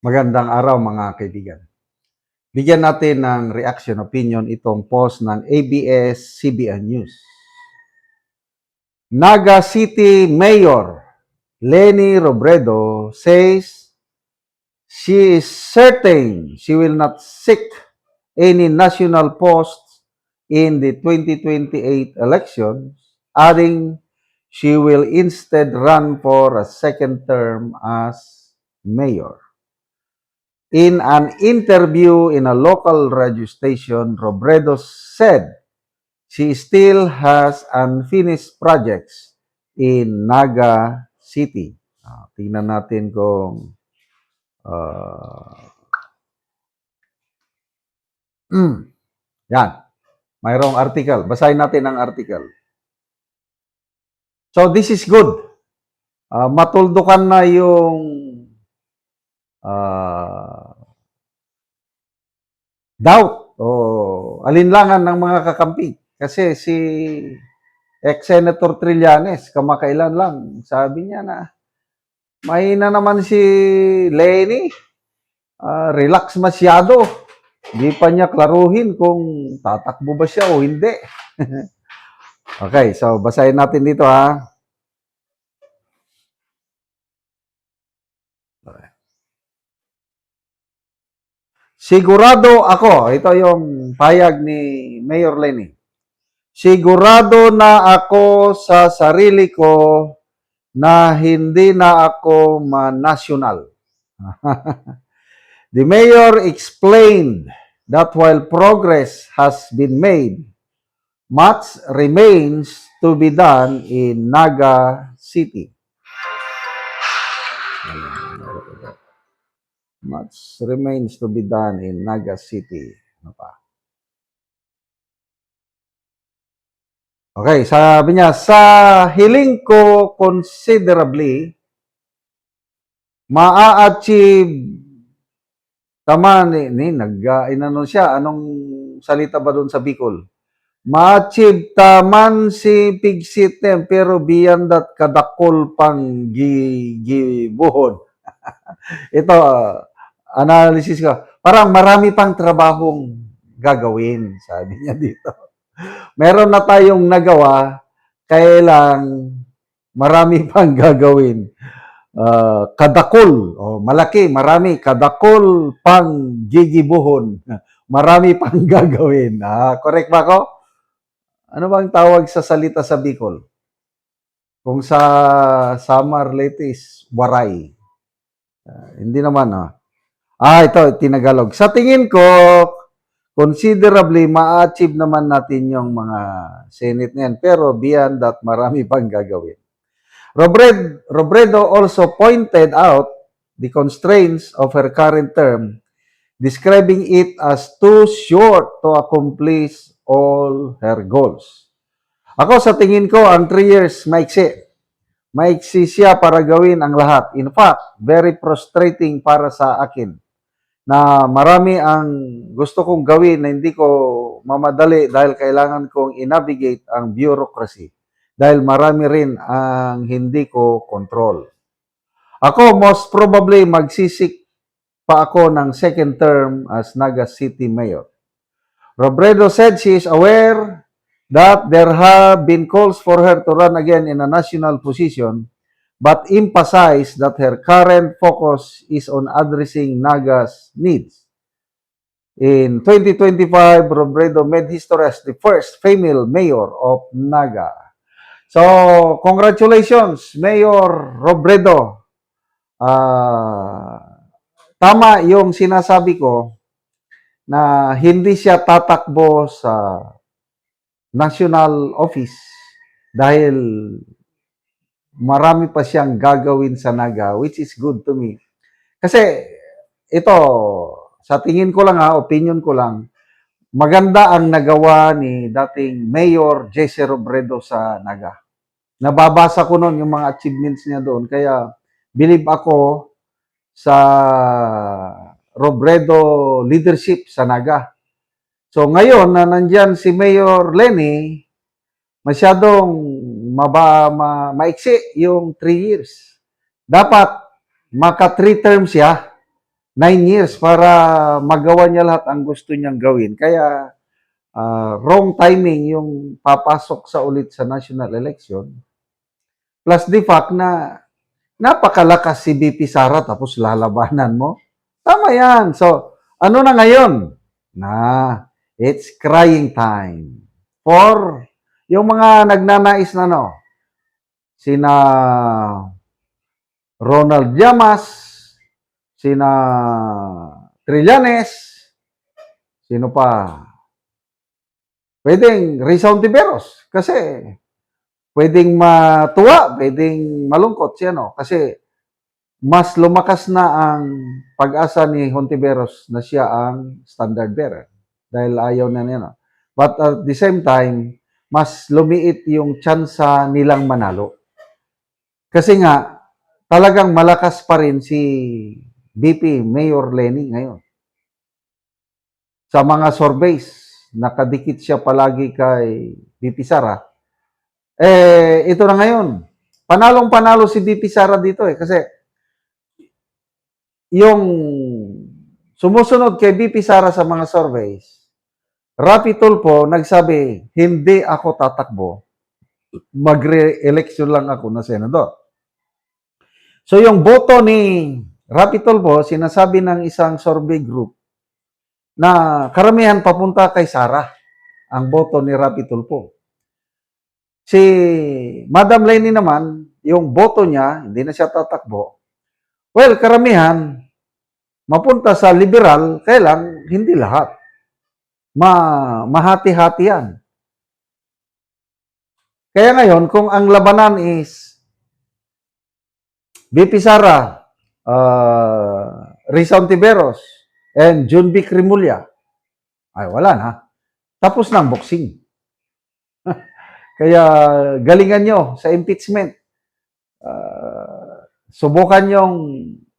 Magandang araw mga kaibigan. Bigyan natin ng reaction opinion itong post ng ABS-CBN News. Naga City Mayor Leni Robredo says she is certain she will not seek any national post in the 2028 elections, adding she will instead run for a second term as mayor. In an interview in a local radio station, Robredo said she still has unfinished projects in Naga City. Tingnan natin kung yan, mayroong article. Basahin natin ang article. So this is good. Matuldukan na yung doubt o alinlangan ng mga kakampi. Kasi si ex-Senator Trillanes, kamakailan lang, sabi niya na mahina naman si Leni, relax masyado. Di pa niya klaruhin kung tatakbo ba siya o hindi. Okay, so basahin natin dito ha. Sigurado ako, ito yung payag ni Mayor Leni. Sigurado na ako sa sarili ko na hindi na ako ma-national. The mayor explained that while progress has been made, much remains to be done in Naga City. Much remains to be done in Naga City. Ano pa? Okay, sabi niya, sa hiling ko considerably, maa-achieve, tama ni inano siya, anong salita ba doon sa Bicol? Ma-achieve taman si Pigsit pero beyond that kadakol pang gibuhod. Ito, analysis ko. Parang marami pang trabahong gagawin, sabi niya dito. Meron na tayong nagawa, kailang marami pang gagawin. Kadakol, malaki, marami, kadakol pang gigibuhon. Marami pang gagawin. Correct ba ako? Ano bang tawag sa salita sa Bicol? Kung sa Samar Leyte is waray. Hindi naman, ito, tinagalog. Sa tingin ko, considerably, ma-achieve naman natin yung mga Senate niyan. Pero beyond that, marami pang gagawin. Robredo also pointed out the constraints of her current term, describing it as too short to accomplish all her goals. Ako sa tingin ko, ang 3 years, maiksi. Maiksi siya para gawin ang lahat. In fact, very frustrating para sa akin na marami ang gusto kong gawin na hindi ko mamadali dahil kailangan kong i-navigate ang bureaucracy. Dahil marami rin ang hindi ko control. Ako, most probably, magsisik pa ako ng second term as Naga City Mayor. Robredo said she is aware that there have been calls for her to run again in a national position, but emphasized that her current focus is on addressing Naga's needs. In 2025, Robredo made history as the first female mayor of Naga. So, congratulations, Mayor Robredo. Tama yung sinasabi ko na hindi siya tatakbo sa national office dahil marami pa siyang gagawin sa Naga, which is good to me. Kasi ito, sa tingin ko lang opinion ko lang, maganda ang nagawa ni dating Mayor Jesse Robredo sa Naga. Nababasa ko noon yung mga achievements niya doon, kaya believe ako sa Robredo leadership sa Naga. So ngayon na nandyan si Mayor Leni, masyadong maiksi yung 3 years. Dapat maka 3 terms siya. 9 years para magawa niya lahat ang gusto niyang gawin. Kaya wrong timing yung papasok sa ulit sa national election. Plus the fact na napakalakas si BP Sara tapos lalabanan mo. Tama yan. So, ano na ngayon? Na, it's crying time for yung mga nagnanais na no. Sina Ronald Llamas, sina Trillanes, sino pa? Pwedeng Risa Ontiveros kasi pwedeng matuwa, pwedeng malungkot siya no kasi mas lumakas na ang pag-asa ni Hontiveros na siya ang standard bearer dahil ayaw na niya. No? But at the same time, mas lumiit yung tsansa nilang manalo. Kasi nga, talagang malakas pa rin si BP Mayor Lenny ngayon. Sa mga surveys, nakadikit siya palagi kay BP Sara. Ito na ngayon. Panalong-panalo si BP Sara dito kasi yung sumusunod kay BP Sara sa mga surveys, Rapi Tulfo nagsabi, hindi ako tatakbo. Magre-election lang ako na senador. So yung boto ni Rapi Tulfo, sinasabi ng isang survey group na karamihan papunta kay Sara ang boto ni Rapi Tulfo. Si Madam Lenny naman, yung boto niya, hindi na siya tatakbo. Well, karamihan, mapunta sa liberal, kaya lang, hindi lahat. Mahati-hati yan. Kaya ngayon, kung ang labanan is BP Sara, Risa Ontiveros, and Jun Vic Rimulya, ay wala na. Tapos na ang boxing. Kaya galingan nyo sa impeachment. Subukan yung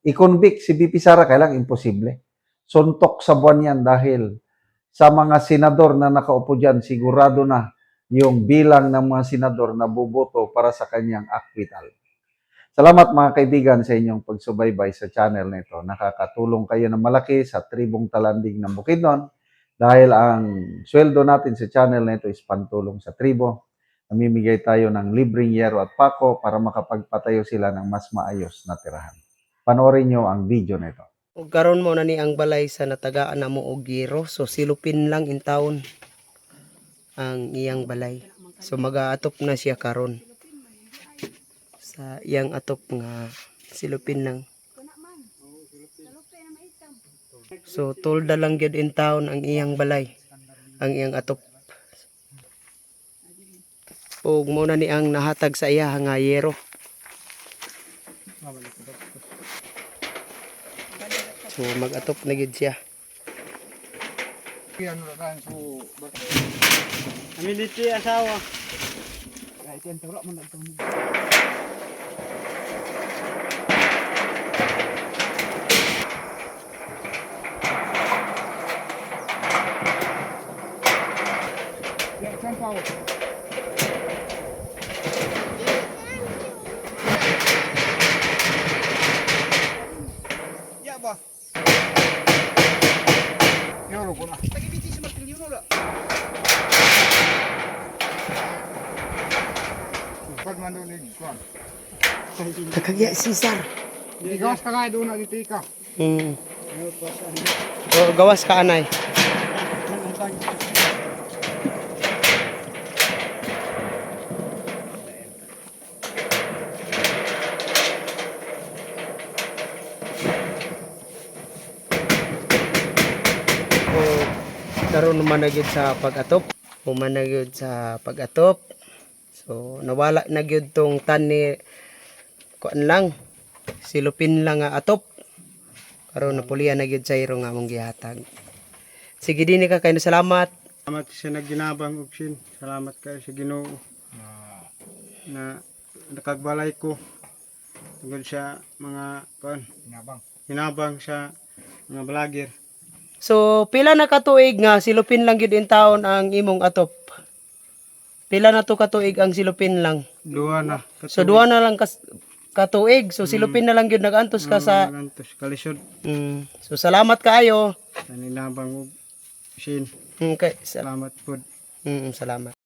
i-convict si BP Sara, kailang imposible. Suntok sa buwan yan dahil sa mga senador na nakaupo dyan, sigurado na yung bilang ng mga senador na buboto para sa kanyang acquittal. Salamat mga kaibigan sa inyong pagsubaybay sa channel nito. Nakakatulong kayo ng malaki sa tribong talanding ng Bukidnon dahil ang sweldo natin sa channel nito is pantulong sa tribo. Namimigay tayo ng libreng yero at pako para makapagpatayo sila ng mas maayos na tirahan. Panoorin nyo ang video nito. Ug karon mo na ni ang balay sa natagaan na mo og giro, so silupin lang in taon ang iyang balay. So mag-aatop na siya karon sa iyang atop nga silupin lang. So tolda lang gyud in taon ang iyang balay, ang iyang atop. Ug mo na ni ang nahatag sa iya nga yero. So mag-atop na gyud siya. Military asawa. Ya ba? Yoro ko na. Pag mando ni Kwan. Kakagya Cesar. Igawas ka nga doon na dito ka. O, gawas ka anay. Karon naman na gyud sa pag-atop. Human na gyud sa pag-atop. So nawala na gyud tong tani kuan lang. Silupin lang nga atop. Karon napulian na gyud sa iro nga among gihatag. Sige dinhi ka kay salamat. Salamat sa nagginabang option. Salamat kayo sa Ginoo na nakagbalay ko tungkol sa mga kon hinabang sa mga vlogger. So pila na katuig nga silupin lang gyud in taon ang imong atop. Pila na to katuig ang silupin lang. Duha na. So duha na lang katuig. So silupin na lang gyud nagantos ka sa Nagantos kalisod So salamat kaayo. sa ninabang og sin. Okay, Salamat po. salamat.